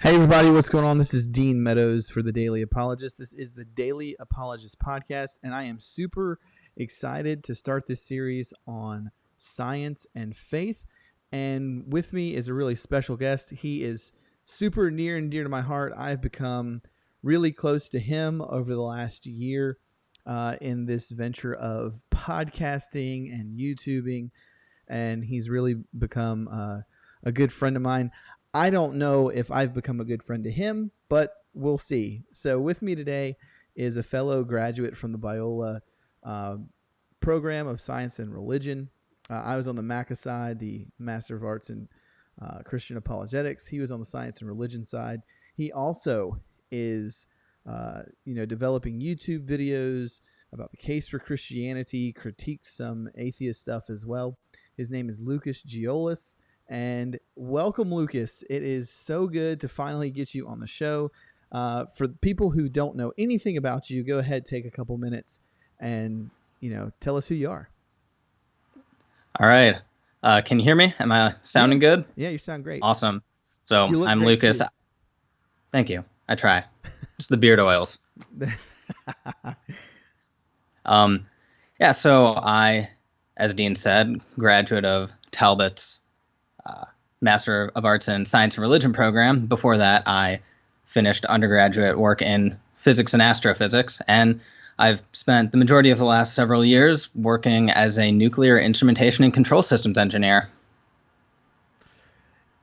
Hey everybody, what's going on? This is Dean Meadows for the Daily Apologist. This is the Daily Apologist podcast, and I am super excited to start this series on science and faith. And with me is a really special guest. He is super near and dear to my heart. I've become really close to him over the last year in this venture of podcasting and YouTubing, and he's really become a good friend of mine. I don't know if I've become a good friend to him, but we'll see. So with me today is a fellow graduate from the Biola uh, program of Science and Religion. I was on the MACA side, the Master of Arts in Christian Apologetics. He was on the Science and Religion side. He also is, developing YouTube videos about the case for Christianity, critiques some atheist stuff as well. His name is Lucas Giolas. And welcome, Lucas. It is so good to finally get you on the show. For people who don't know anything about you, go ahead, take a couple minutes and, tell us who you are. All right. Can you hear me? Am I sounding good? Yeah, you sound great. Awesome. So You look I'm great Lucas. too. Thank you. I try. It's the beard oils. So I, as Dean said, graduate of Talbot's Master of Arts in Science and Religion program. Before that, I finished undergraduate work in physics and astrophysics, and I've spent the majority of the last several years working as a nuclear instrumentation and control systems engineer.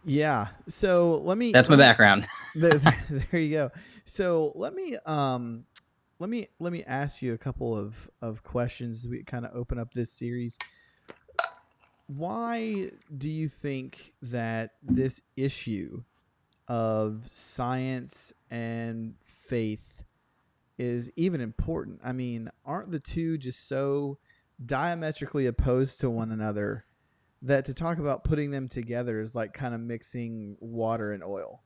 Yeah. So That's my background. There you go. So let me ask you a couple of questions as we kind of open up this series. Why do you think that this issue of science and faith is even important? I mean, aren't the two just so diametrically opposed to one another that to talk about putting them together is like kind of mixing water and oil?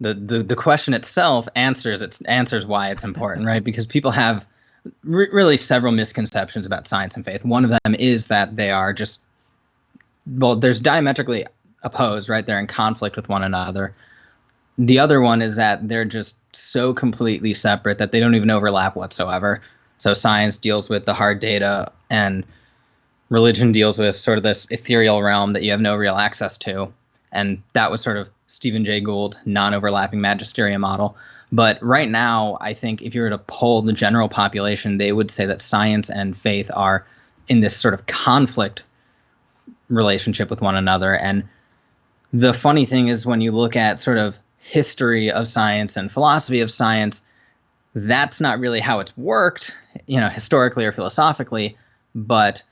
The question itself answers why it's important, right? Because people have really several misconceptions about science and faith. One of them is that they are there's diametrically opposed, right? They're in conflict with one another. The other one is that they're just so completely separate that they don't even overlap whatsoever. So science deals with the hard data, and religion deals with sort of this ethereal realm that you have no real access to. And that was sort of Stephen Jay Gould non-overlapping magisterium model. But right now, I think if you were to poll the general population, they would say that science and faith are in this sort of conflict relationship with one another. And the funny thing is, when you look at sort of history of science and philosophy of science, that's not really how it's worked, historically or philosophically. But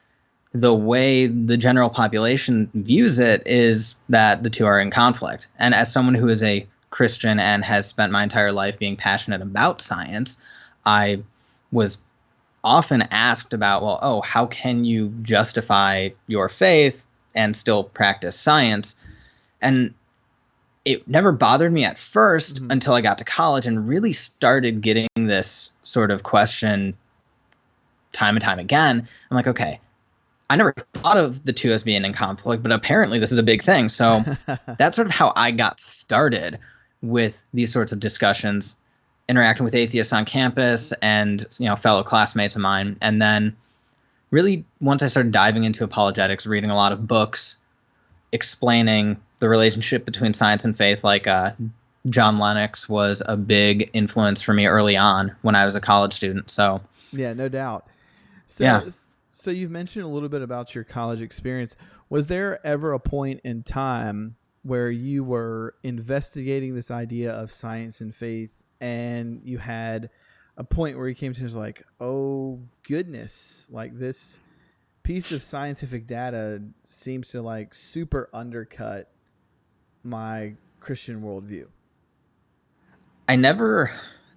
the way the general population views it is that the two are in conflict. And as someone who is a Christian and has spent my entire life being passionate about science, I was often asked about, well, how can you justify your faith and still practice science? And it never bothered me at first until I got to college and really started getting this sort of question time and time again. I'm like, okay, I never thought of the two as being in conflict, but apparently this is a big thing. So that's sort of how I got started with these sorts of discussions, interacting with atheists on campus and fellow classmates of mine. And then really once I started diving into apologetics, reading a lot of books explaining the relationship between science and faith, like John Lennox was a big influence for me early on when I was a college student. So yeah, no doubt. So yeah. So you've mentioned a little bit about your college experience. Was there ever a point in time where you were investigating this idea of science and faith and you had a point where you came to like, oh goodness, like this piece of scientific data seems to like super undercut my Christian worldview?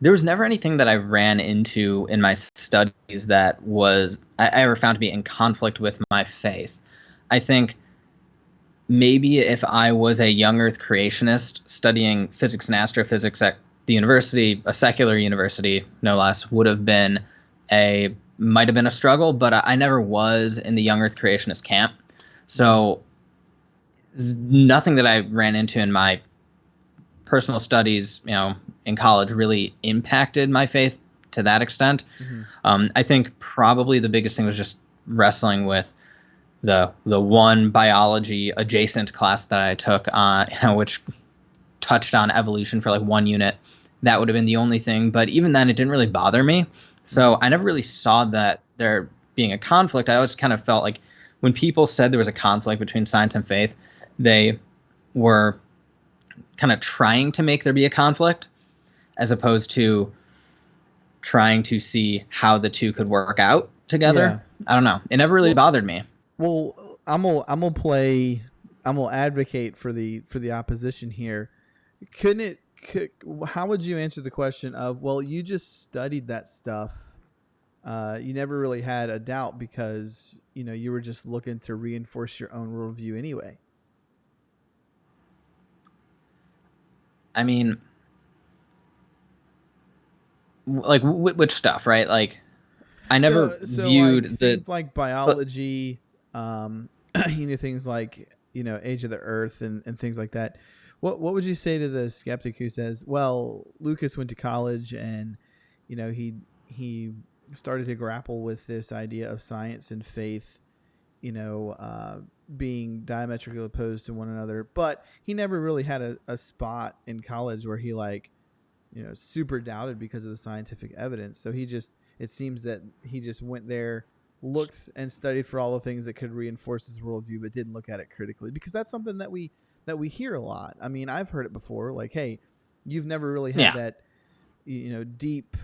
There was never anything that I ran into in my studies that I ever found to be in conflict with my faith. I think maybe if I was a young earth creationist studying physics and astrophysics at the university, a secular university, no less, might have been a struggle, but I never was in the young earth creationist camp. So nothing that I ran into in my personal studies, in college really impacted my faith to that extent. I think probably the biggest thing was just wrestling with the one biology adjacent class that I took, which touched on evolution for like one unit. That would have been the only thing, but even then, it didn't really bother me. So I never really saw that there being a conflict. I always kind of felt like when people said there was a conflict between science and faith, they were kind of trying to make there be a conflict, as opposed to trying to see how the two could work out together. Yeah. I don't know. It never really bothered me. Well, I'm gonna advocate for the opposition here. How would you answer the question of, well, you just studied that stuff. You never really had a doubt because you were just looking to reinforce your own worldview anyway. I mean, like which stuff, right? Like I never So like viewed the things like but biology, things like age of the Earth and things like that. What would you say to the skeptic who says, well, Lucas went to college and he started to grapple with this idea of science and faith, being diametrically opposed to one another, but he never really had a spot in college where he super doubted because of the scientific evidence. So it seems that he just went there, looked and studied for all the things that could reinforce his worldview, but didn't look at it critically, because that's something that we hear a lot. I mean, I've heard it before, like, hey, you've never really had yeah. that, deep,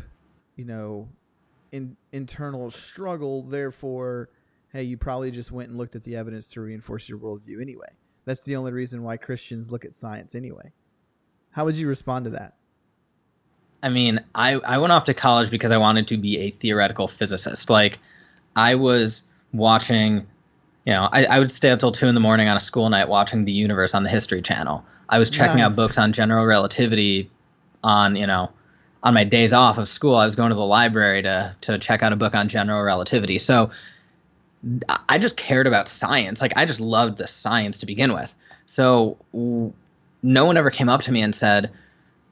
internal struggle. Therefore, hey, you probably just went and looked at the evidence to reinforce your worldview anyway. That's the only reason why Christians look at science anyway. How would you respond to that? I mean, I went off to college because I wanted to be a theoretical physicist. Like I was watching, I would stay up till 2 a.m. on a school night watching The Universe on the History Channel. I was checking out Nice. books on general relativity on, on my days off of school. I was going to the library to check out a book on general relativity. So I just cared about science. Like I just loved the science to begin with. So no one ever came up to me and said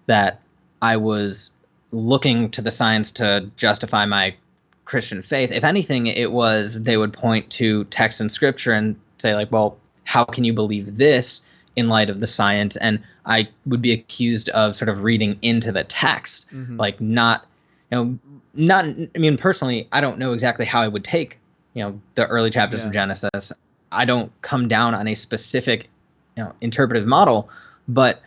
that I was looking to the science to justify my Christian faith. If anything, it was they would point to text in scripture and say like, well, how can you believe this in light of the science? And I would be accused of sort of reading into the text, like not, I mean, personally, I don't know exactly how I would take, the early chapters of Genesis. I don't come down on a specific, interpretive model, but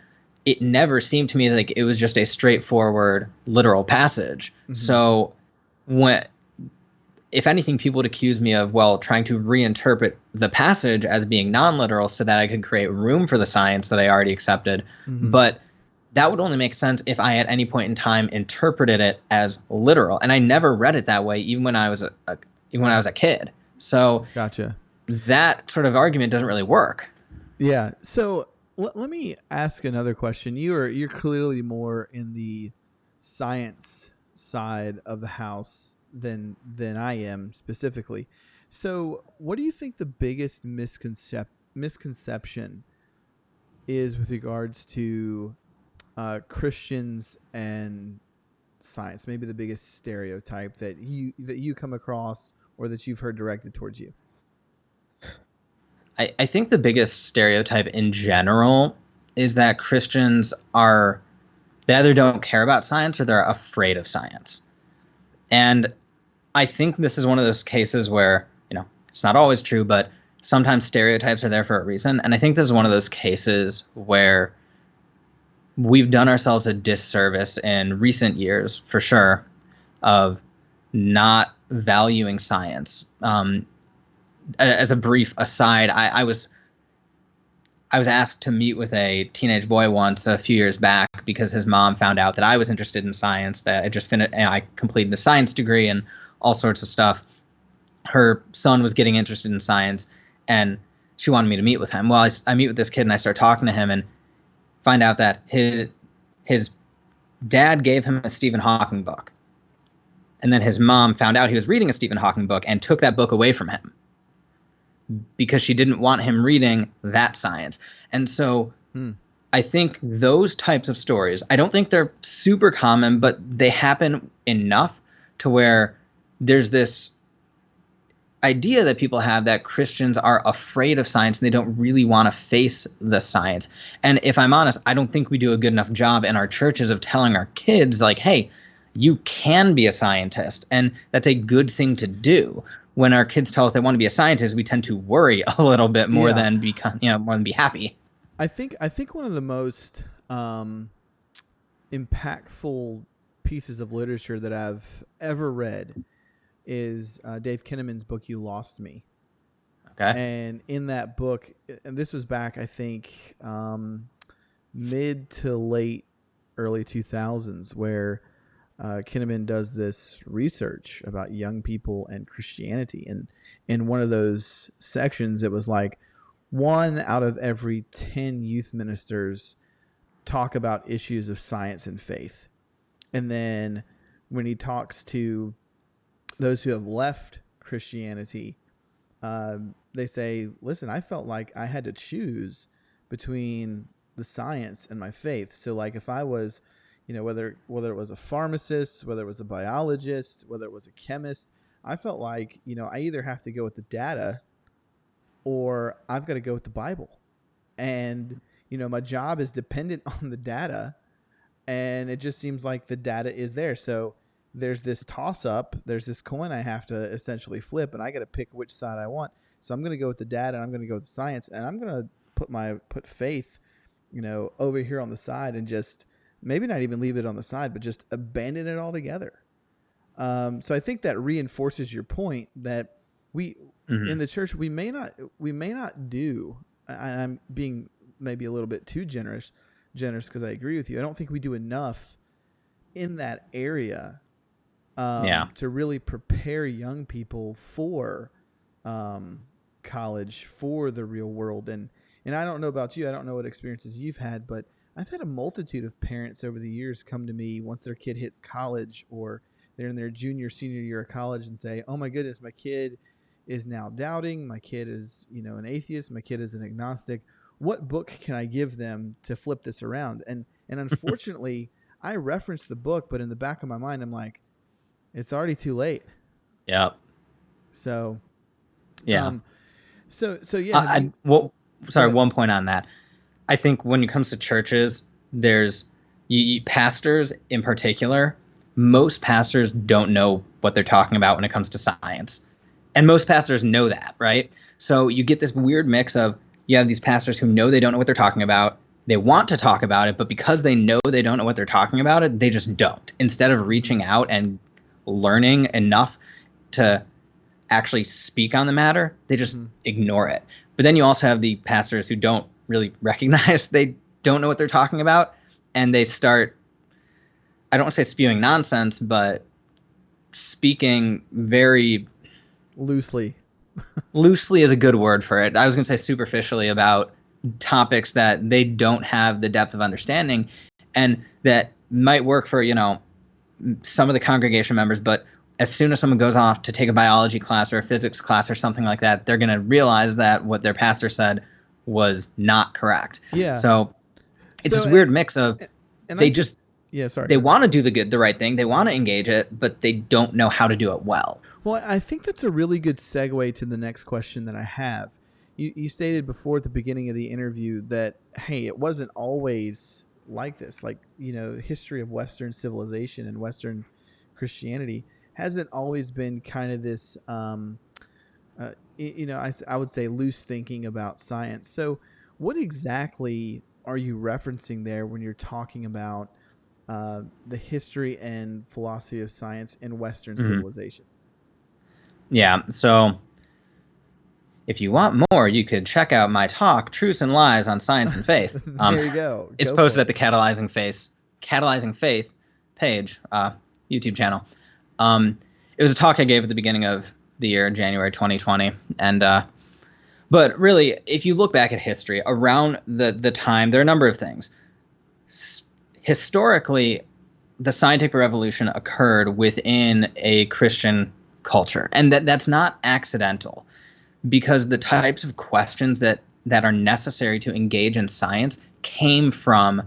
it never seemed to me like it was just a straightforward literal passage. So if anything, people would accuse me of, well, trying to reinterpret the passage as being non-literal so that I could create room for the science that I already accepted. But that would only make sense if I at any point in time interpreted it as literal. And I never read it that way, even when I was a kid. So Gotcha. That sort of argument doesn't really work. Yeah. So let me ask another question. You're clearly more in the science side of the house than I am specifically. So what do you think the biggest misconception is with regards to Christians and science? Maybe the biggest stereotype that you come across or that you've heard directed towards you. I think the biggest stereotype in general is that Christians they either don't care about science or they're afraid of science. And I think this is one of those cases where, it's not always true, but sometimes stereotypes are there for a reason. And I think this is one of those cases where we've done ourselves a disservice in recent years, for sure, of not valuing science. As a brief aside, I was asked to meet with a teenage boy once a few years back because his mom found out that I was interested in science, that I just finished, I completed a science degree and all sorts of stuff. Her son was getting interested in science, and she wanted me to meet with him. Well, I meet with this kid and I start talking to him and find out that his dad gave him a Stephen Hawking book. And then his mom found out he was reading a Stephen Hawking book and took that book away from him. because she didn't want him reading that science. And so I think those types of stories, I don't think they're super common, but they happen enough to where there's this idea that people have that Christians are afraid of science and they don't really want to face the science. And if I'm honest, I don't think we do a good enough job in our churches of telling our kids, like, hey, you can be a scientist, and that's a good thing to do. When our kids tell us they want to be a scientist, we tend to worry a little bit more than more than be happy. I think one of the most impactful pieces of literature that I've ever read is Dave Kinnaman's book, You Lost Me. Okay. And in that book, and this was back, I think, mid to late early 2000s, where Kinnaman does this research about young people and Christianity. And in one of those sections, it was like 1 out of every 10 youth ministers talk about issues of science and faith. And then when he talks to those who have left Christianity, they say, listen, I felt like I had to choose between the science and my faith. So like if I was, whether it was a pharmacist, whether it was a biologist, whether it was a chemist, I felt like, I either have to go with the data or I've got to go with the Bible. And, my job is dependent on the data, and it just seems like the data is there. So there's this toss up, there's this coin I have to essentially flip, and I got to pick which side I want. So I'm going to go with the data, and I'm going to go with the science, and I'm going to put faith, over here on the side, and just maybe not even leave it on the side, but just abandon it altogether. So I think that reinforces your point that we in the church we may not do. I'm being maybe a little bit too generous because I agree with you. I don't think we do enough in that area to really prepare young people for college, for the real world. And I don't know about you. I don't know what experiences you've had, but I've had a multitude of parents over the years come to me once their kid hits college or they're in their junior, senior year of college and say, oh my goodness, my kid is now doubting. My kid is, an atheist. My kid is an agnostic. What book can I give them to flip this around? And unfortunately, I reference the book, but in the back of my mind, I'm like, it's already too late. Yeah. So, yeah. One point on that. I think when it comes to churches, there's pastors in particular. Most pastors don't know what they're talking about when it comes to science. And most pastors know that, right? So you get this weird mix of, you have these pastors who know they don't know what they're talking about. They want to talk about it, but because they know they don't know what they're talking about it, they just don't. Instead of reaching out and learning enough to actually speak on the matter, they just ignore it. But then you also have the pastors who don't really recognize they don't know what they're talking about, and they start, I don't want to say spewing nonsense, but speaking very loosely is a good word for it. I was going to say superficially about topics that they don't have the depth of understanding, and that might work for, some of the congregation members, but as soon as someone goes off to take a biology class or a physics class or something like that, they're going to realize that what their pastor said was not correct. Yeah. So it's this weird mix of they want to do the right thing. They want to engage it, but they don't know how to do it well. Well, I think that's a really good segue to the next question that I have. You stated before at the beginning of the interview that, hey, it wasn't always like this. Like, the history of Western civilization and Western Christianity hasn't always been kind of this, I would say loose thinking about science. So what exactly are you referencing there when you're talking about the history and philosophy of science in Western civilization? Yeah, so if you want more, you could check out my talk, Truths and Lies on Science and Faith. There you go. It's posted at the Catalyzing Faith page, YouTube channel. It was a talk I gave at the beginning of the year, January 2020. And but really, if you look back at history, around the time, there are a number of things. Historically, the scientific revolution occurred within a Christian culture, and that's not accidental. because the types of questions that are necessary to engage in science came from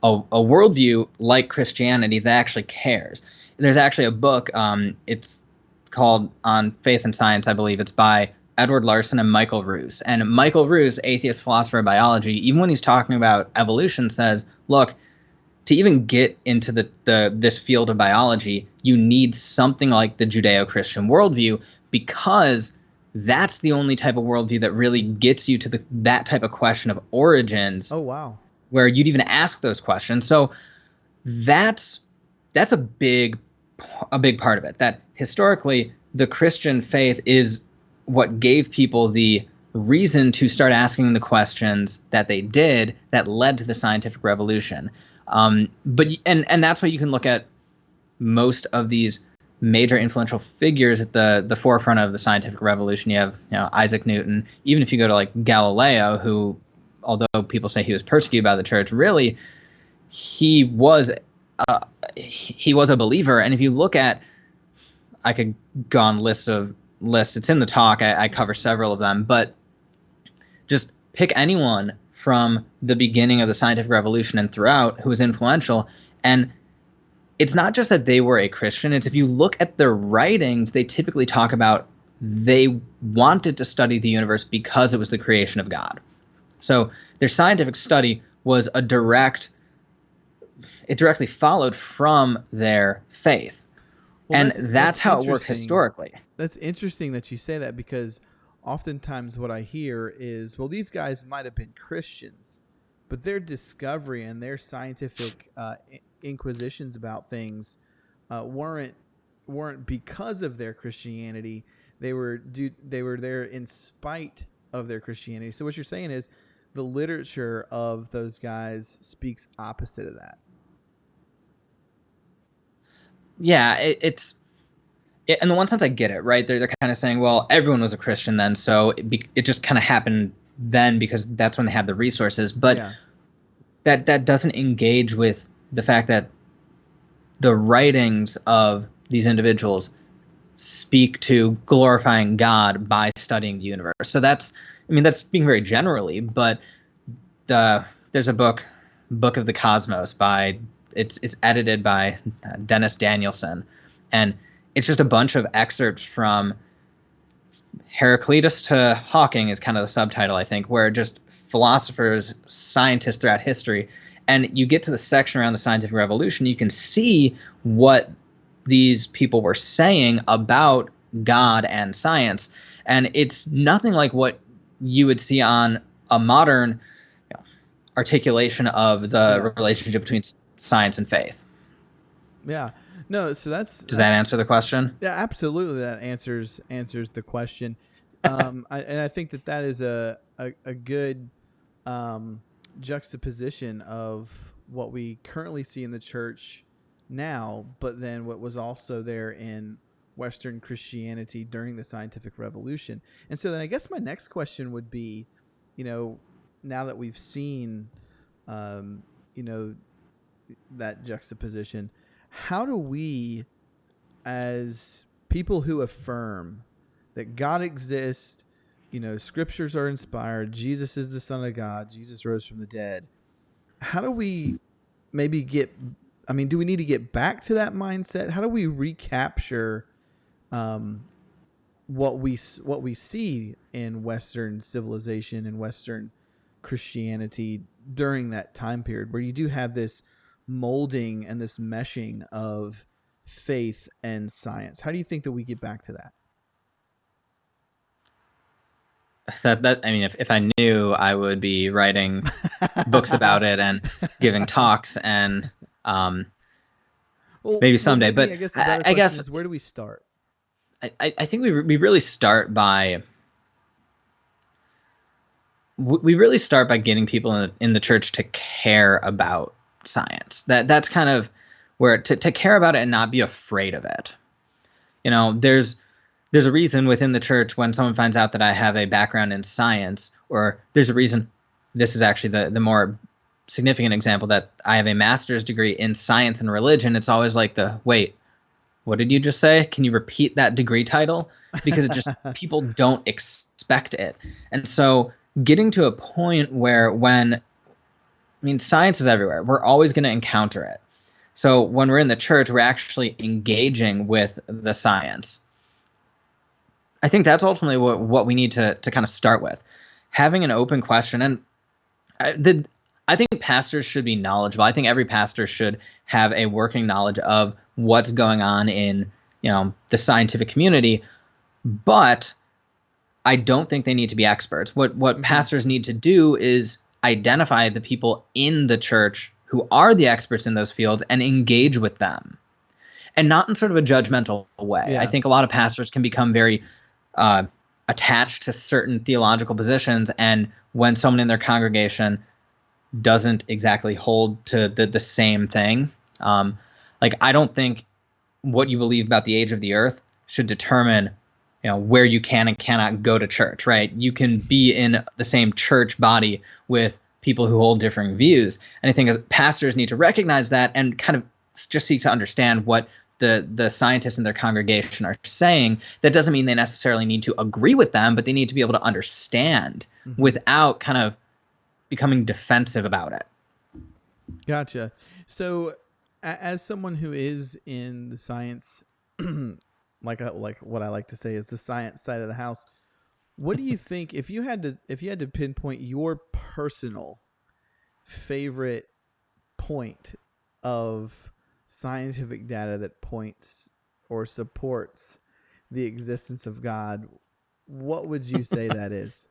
a worldview like Christianity that actually cares. There's actually a book, it's called On Faith and Science, I believe. It's by Edward Larson and Michael Ruse. And Michael Ruse, atheist philosopher of biology, even when he's talking about evolution, says, look, to even get into this field of biology, you need something like the Judeo-Christian worldview, because that's the only type of worldview that really gets you to that type of question of origins. Oh, wow. Where you'd even ask those questions. So that's a big part of it. That historically, the Christian faith is what gave people the reason to start asking the questions that they did, that led to the scientific revolution. But that's why you can look at most of these major influential figures at the forefront of the scientific revolution. You have, Isaac Newton. Even if you go to like Galileo, who, although people say he was persecuted by the church, really he was a believer. And if you look at, I could go on lists. It's in the talk. I cover several of them, but just pick anyone from the beginning of the scientific revolution and throughout who was influential. And it's not just that they were a Christian. It's, if you look at their writings, they typically talk about they wanted to study the universe because it was the creation of God. So their scientific study was it directly followed from their faith. Well, and that's how it worked historically. That's interesting that you say that, because oftentimes what I hear is, well, these guys might have been Christians, but their discovery and their scientific inquisitions about things weren't because of their Christianity. They were there in spite of their Christianity. So what you're saying is the literature of those guys speaks opposite of that. Yeah, in the one sense I get it, right? They're kind of saying, well, everyone was a Christian then, so it just kind of happened then because that's when they had the resources. But yeah, that doesn't engage with the fact that the writings of these individuals speak to glorifying God by studying the universe. So that's speaking very generally, but there's a book of the Cosmos it's edited by Dennis Danielson, and it's just a bunch of excerpts from Heraclitus to Hawking is kind of the subtitle, I think, where just philosophers, scientists throughout history, and you get to the section around the scientific revolution, you can see what these people were saying about God and science, and it's nothing like what you would see on a modern articulation of the relationship between science and faith. Yeah. No, so does that answer the question? Yeah, absolutely. That answers the question. I think that is a good juxtaposition of what we currently see in the church now, but then what was also there in Western Christianity during the scientific revolution. And so then I guess my next question would be, now that we've seen, that juxtaposition, how do we, as people who affirm that God exists, scriptures are inspired, Jesus is the Son of God, Jesus rose from the dead, how do we maybe do we need to get back to that mindset? How do we recapture what we see in Western civilization and Western Christianity during that time period, where you do have this molding and this meshing of faith and science? How do you think that we get back to that? If I knew, I would be writing books about it and giving talks, and maybe someday. But I guess the better question is, where do we start? I think we really start by getting people in the church to care about science. That's kind of where to care about it and not be afraid of it. There's a reason within the church when someone finds out that I have a background in science, or there's a reason, this is actually the more significant example, that I have a master's degree in science and religion. It's always like wait, what did you just say? Can you repeat that degree title? Because it just, people don't expect it. And so getting to a point where science is everywhere. We're always going to encounter it. So when we're in the church, we're actually engaging with the science. I think that's ultimately what we need to kind of start with. Having an open question. And I think pastors should be knowledgeable. I think every pastor should have a working knowledge of what's going on in, the scientific community. But I don't think they need to be experts. What pastors need to do is identify the people in the church who are the experts in those fields and engage with them, and not in sort of a judgmental way. Yeah. I think a lot of pastors can become very attached to certain theological positions, and when someone in their congregation doesn't exactly hold to the same thing, I don't think what you believe about the age of the earth should determine where you can and cannot go to church, right? You can be in the same church body with people who hold differing views. And I think as pastors need to recognize that and kind of just seek to understand what the scientists in their congregation are saying. That doesn't mean they necessarily need to agree with them, but they need to be able to understand without kind of becoming defensive about it. Gotcha. So as someone who is in the science, like what I like to say is the science side of the house, what do you think if you had to pinpoint your personal favorite point of scientific data that points or supports the existence of God, what would you say that is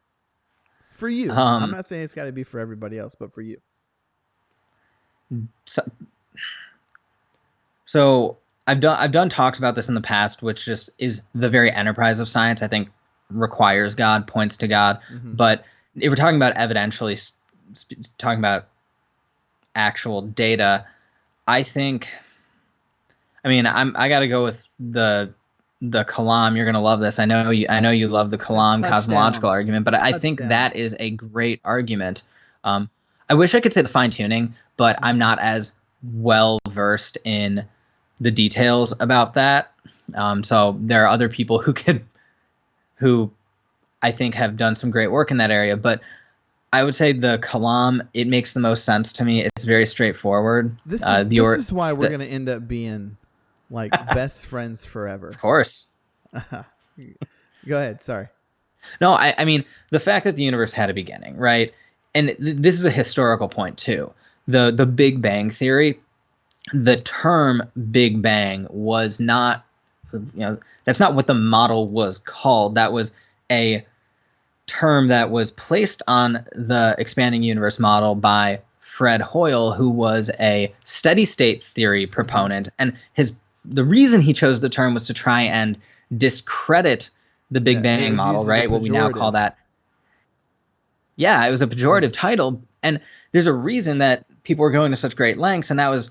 for you? I'm not saying it's got to be for everybody else, but for you. So I've done talks about this in the past, which just is the very enterprise of science. I think requires God, points to God. But if we're talking about evidentially, talking about actual data, I think, I got to go with the Kalam. You're gonna love this. I know you love the Kalam cosmological argument, but I think that is a great argument. I wish I could say the fine tuning, but I'm not as well versed in the details about that. So there are other people who I think have done some great work in that area. But I would say the Kalam, it makes the most sense to me. It's very straightforward. This is why we're going to end up being like best friends forever. Of course. Go ahead. Sorry. No, I mean, the fact that the universe had a beginning, right? And this is a historical point too. The Big Bang theory, the term Big Bang was not, that's not what the model was called. That was a term that was placed on the expanding universe model by Fred Hoyle, who was a steady state theory proponent. And the reason he chose the term was to try and discredit the Big Bang model, right? What we now call that. Yeah, it was a pejorative title. And there's a reason that people were going to such great lengths, and that was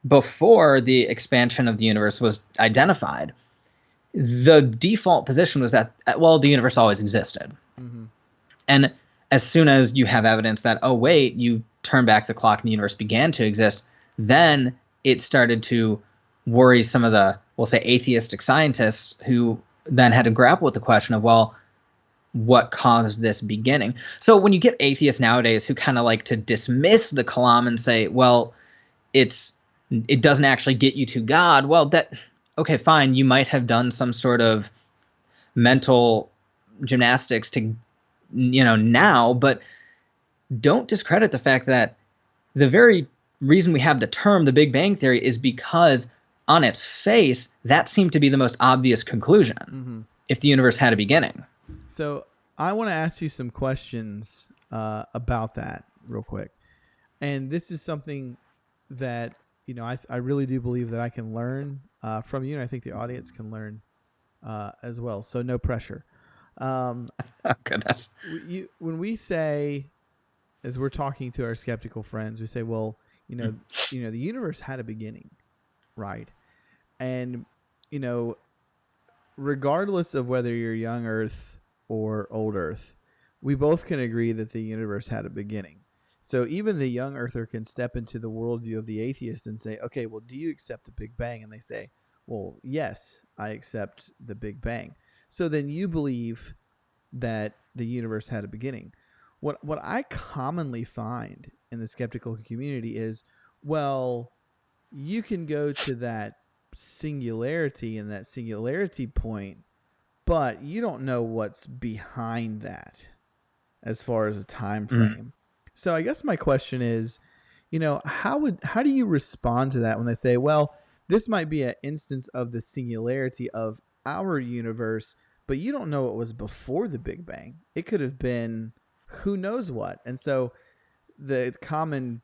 before the expansion of the universe was identified. The default position was that, well, the universe always existed. And as soon as you have evidence that, oh, wait, you turn back the clock and the universe began to exist, then it started to worry some of the, we'll say, atheistic scientists who then had to grapple with the question of, well, what caused this beginning? So when you get atheists nowadays who kind of like to dismiss the Kalam and say, well, it doesn't actually get you to God. Well, okay, fine. You might have done some sort of mental gymnastics to, now, but don't discredit the fact that the very reason we have the term the Big Bang Theory is because on its face, that seemed to be the most obvious conclusion if the universe had a beginning. So I want to ask you some questions about that real quick. And this is something that, I really do believe that I can learn from you. And I think the audience can learn as well. So no pressure. Oh, goodness. When we say, as we're talking to our skeptical friends, we say, well, the universe had a beginning, right? And, regardless of whether you're young Earth or old Earth, we both can agree that the universe had a beginning. So even the young earther can step into the worldview of the atheist and say, okay, well, do you accept the Big Bang? And they say, Well, yes, I accept the Big Bang. So then you believe that the universe had a beginning. What I commonly find in the skeptical community is, well, you can go to that singularity and that singularity point, but you don't know what's behind that as far as a time Mm. frame. So I guess my question is, how do you respond to that when they say, well, this might be an instance of the singularity of our universe, but you don't know what was before the Big Bang. It could have been who knows what. And so the common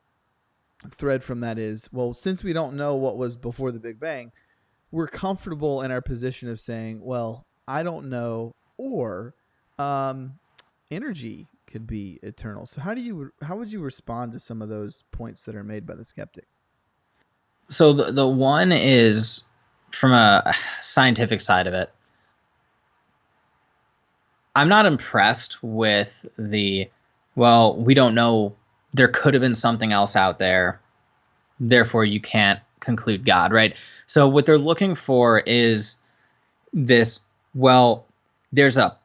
thread from that is, well, since we don't know what was before the Big Bang, we're comfortable in our position of saying, well, I don't know, or um, energy could be eternal. So how would you respond to some of those points that are made by the skeptic? So the one is from a scientific side of it. I'm not impressed with well, we don't know, there could have been something else out there, therefore you can't conclude God, right? So what they're looking for is this, well, there's a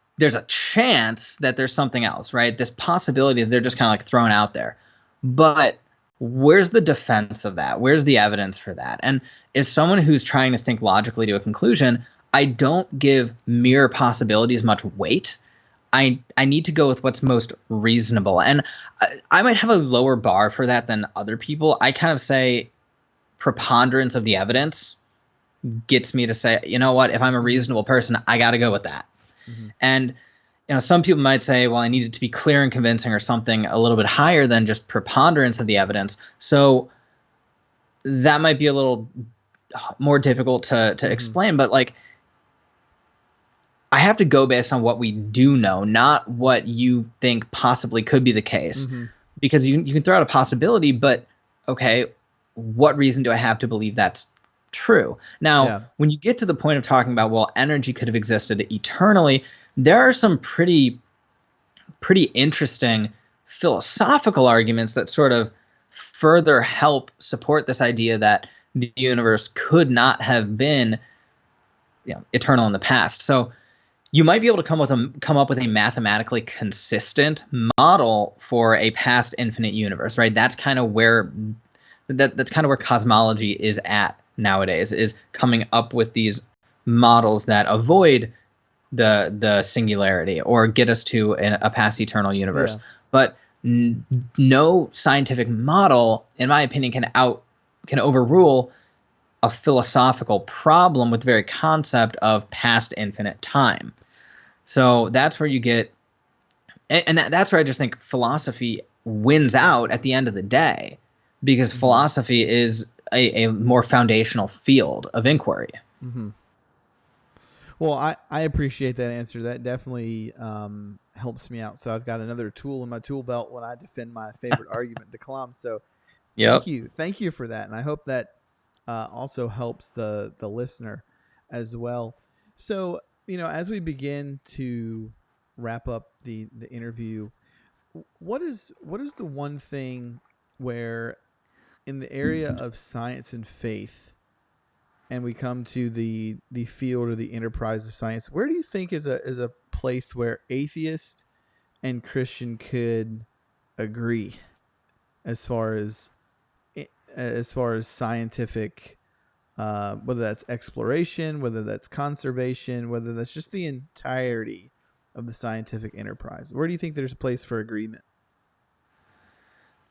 chance that there's something else, right? This possibility that they're just kind of like thrown out there. But where's the defense of that? Where's the evidence for that? And as someone who's trying to think logically to a conclusion, I don't give mere possibilities much weight. I need to go with what's most reasonable. And I might have a lower bar for that than other people. I kind of say preponderance of the evidence gets me to say, you know what, if I'm a reasonable person, I got to go with that. Mm-hmm. And some people might say, well, I need it to be clear and convincing or something a little bit higher than just preponderance of the evidence. So that might be a little more difficult to explain, but like, I have to go based on what we do know, not what you think possibly could be the case. Mm-hmm. Because you can throw out a possibility, but okay, what reason do I have to believe that's true? Now, when you get to the point of talking about, well, energy could have existed eternally, there are some pretty interesting philosophical arguments that sort of further help support this idea that the universe could not have been eternal in the past. So you might be able to come up with a mathematically consistent model for a past infinite universe, right? That's kind of where cosmology is at nowadays, is coming up with these models that avoid the singularity or get us to a past eternal universe. Yeah. But no scientific model, in my opinion, can overrule a philosophical problem with the very concept of past infinite time. So that's where you get, and that's where I just think philosophy wins out at the end of the day, because philosophy is a more foundational field of inquiry. Mm-hmm. Well, I appreciate that answer. That definitely helps me out. So I've got another tool in my tool belt when I defend my favorite argument, the Kalam. So Yep. thank you for that, and I hope that also helps the listener as well. So as we begin to wrap up the interview, what is the one thing where in the area of science and faith, and we come to the field or the enterprise of science, where do you think is a place where atheist and Christian could agree as far as scientific, whether that's exploration, whether that's conservation, whether that's just the entirety of the scientific enterprise? Where do you think there's a place for agreement?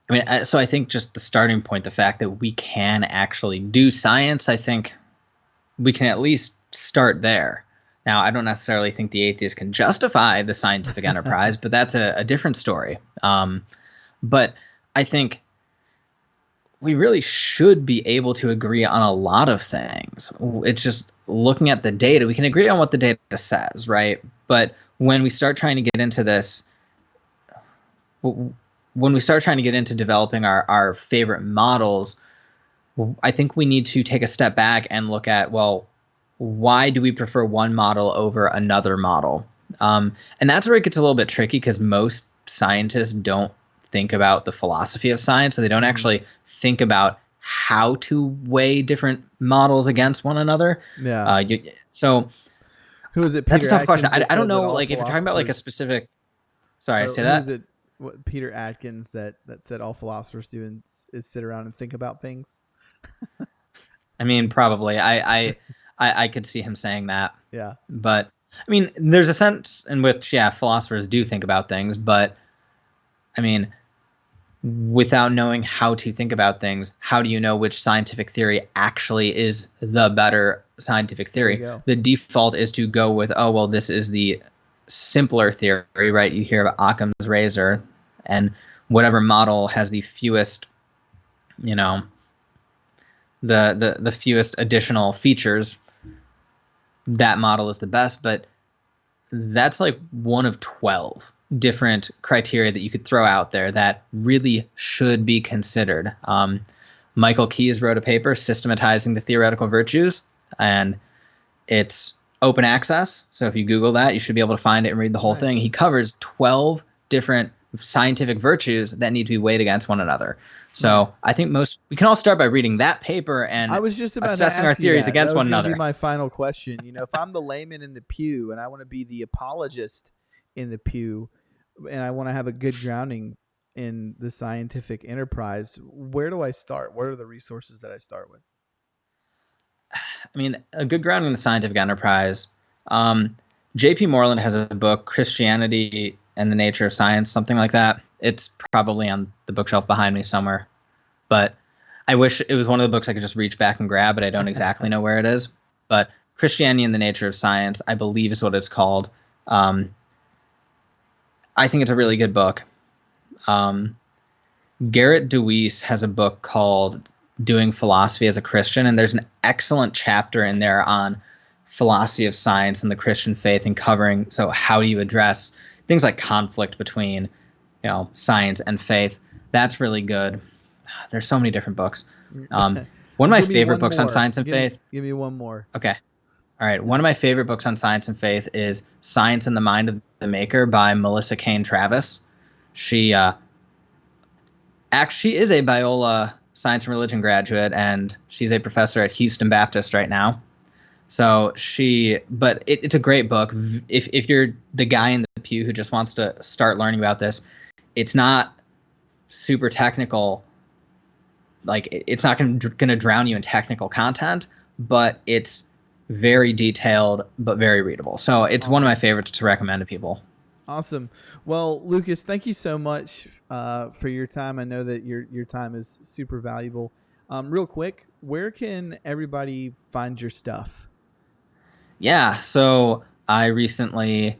I mean, so I think just the starting point, the fact that we can actually do science, I think we can at least start there. Now, I don't necessarily think the atheist can justify the scientific enterprise, but that's a different story. But I think we really should be able to agree on a lot of things. It's just looking at the data. We can agree on what the data says, right? But when we start trying to get into this, when we start trying to get into developing our favorite models, I think we need to take a step back and look at, well, why do we prefer one model over another model? And that's where it gets a little bit tricky, because most scientists don't think about the philosophy of science, so they don't actually think about how to weigh different models against one another. Yeah. So Who is it? that's a Peter tough question. Atkins that I don't said that know, all like, if you're talking about like a philosophers. specific. Sorry, Or say who is that. it? What Peter Atkins that said all philosophers do is sit around and think about things. I mean, probably. I could see him saying that. Yeah. But I mean, there's a sense in which, yeah, philosophers do think about things, but I mean, without knowing how to think about things, how do you know which scientific theory actually is the better scientific There you theory? go. The default is to go with, oh, well, this is the simpler theory, right? You hear about Occam's razor, and whatever model has the fewest, you know, the fewest additional features, that model is the best. But that's like one of 12 different criteria that you could throw out there that really should be considered. Michael Keyes wrote a paper systematizing the theoretical virtues, and it's open access. So if you Google that, you should be able to find it and read the whole thing. He covers 12 different scientific virtues that need to be weighed against one another. So I think we can all start by reading that paper and I was just about to assessing our ask you theories that. against That was one going to be another. my final question. If I'm the layman in the pew and I want to be the apologist in the pew, and I want to have a good grounding in the scientific enterprise, where do I start? What are the resources that I start with? I mean, a good grounding in the scientific enterprise. J.P. Moreland has a book, Christianity and the Nature of Science, something like that. It's probably on the bookshelf behind me somewhere. But I wish it was one of the books I could just reach back and grab, but I don't exactly know where it is. But Christianity and the Nature of Science, I believe, is what it's called. I think it's a really good book. Garrett DeWeese has a book called Doing Philosophy as a Christian, and there's an excellent chapter in there on philosophy of science and the Christian faith, and covering, so how do you address things like conflict between, science and faith. That's really good. There's so many different books. One of my favorite books on science and faith. Give me one more. Okay. All right. One of my favorite books on science and faith is Science and the Mind of the Maker by Melissa Cain Travis. She actually is a Biola science and religion graduate, and she's a professor at Houston Baptist right now. So but it's a great book. If you're the guy in the pew who just wants to start learning about this, it's not super technical. Like, it's not going to drown you in technical content, but it's very detailed, but very readable. So it's one of my favorites to recommend to people. Awesome. Well, Lucas, thank you so much for your time. I know that your time is super valuable. Real quick, where can everybody find your stuff? Yeah, so I recently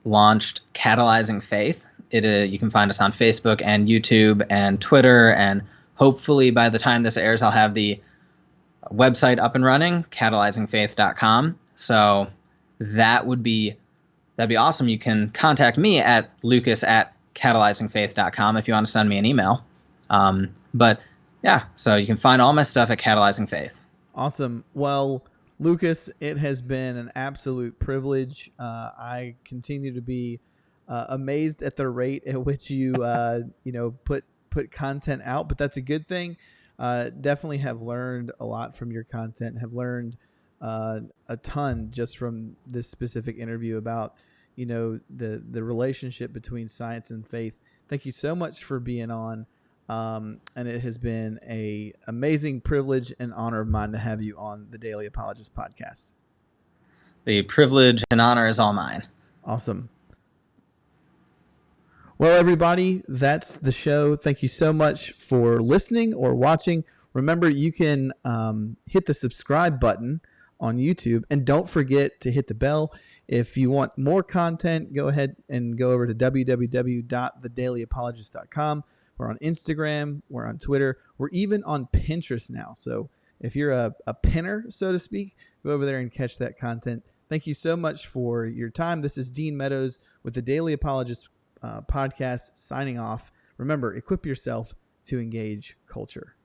launched Catalyzing Faith. You can find us on Facebook and YouTube and Twitter, and hopefully by the time this airs, I'll have the website up and running, catalyzingfaith.com. So that'd be awesome. You can contact me at lucas@catalyzingfaith.com if you want to send me an email. But yeah, so you can find all my stuff at Catalyzing Faith. Awesome. Well, Lucas, it has been an absolute privilege. I continue to be amazed at the rate at which you put content out, but that's a good thing. Definitely have learned a lot from your content. Have learned a ton just from this specific interview about the relationship between science and faith. Thank you so much for being on. And it has been an amazing privilege and honor of mine to have you on the Daily Apologist podcast. The privilege and honor is all mine. Awesome. Well, everybody, that's the show. Thank you so much for listening or watching. Remember, you can hit the subscribe button on YouTube, and don't forget to hit the bell. If you want more content, go ahead and go over to www.thedailyapologist.com. We're on Instagram. We're on Twitter. We're even on Pinterest now. So if you're a pinner, so to speak, go over there and catch that content. Thank you so much for your time. This is Dean Meadows with the Daily Apologist podcast signing off. Remember, equip yourself to engage culture.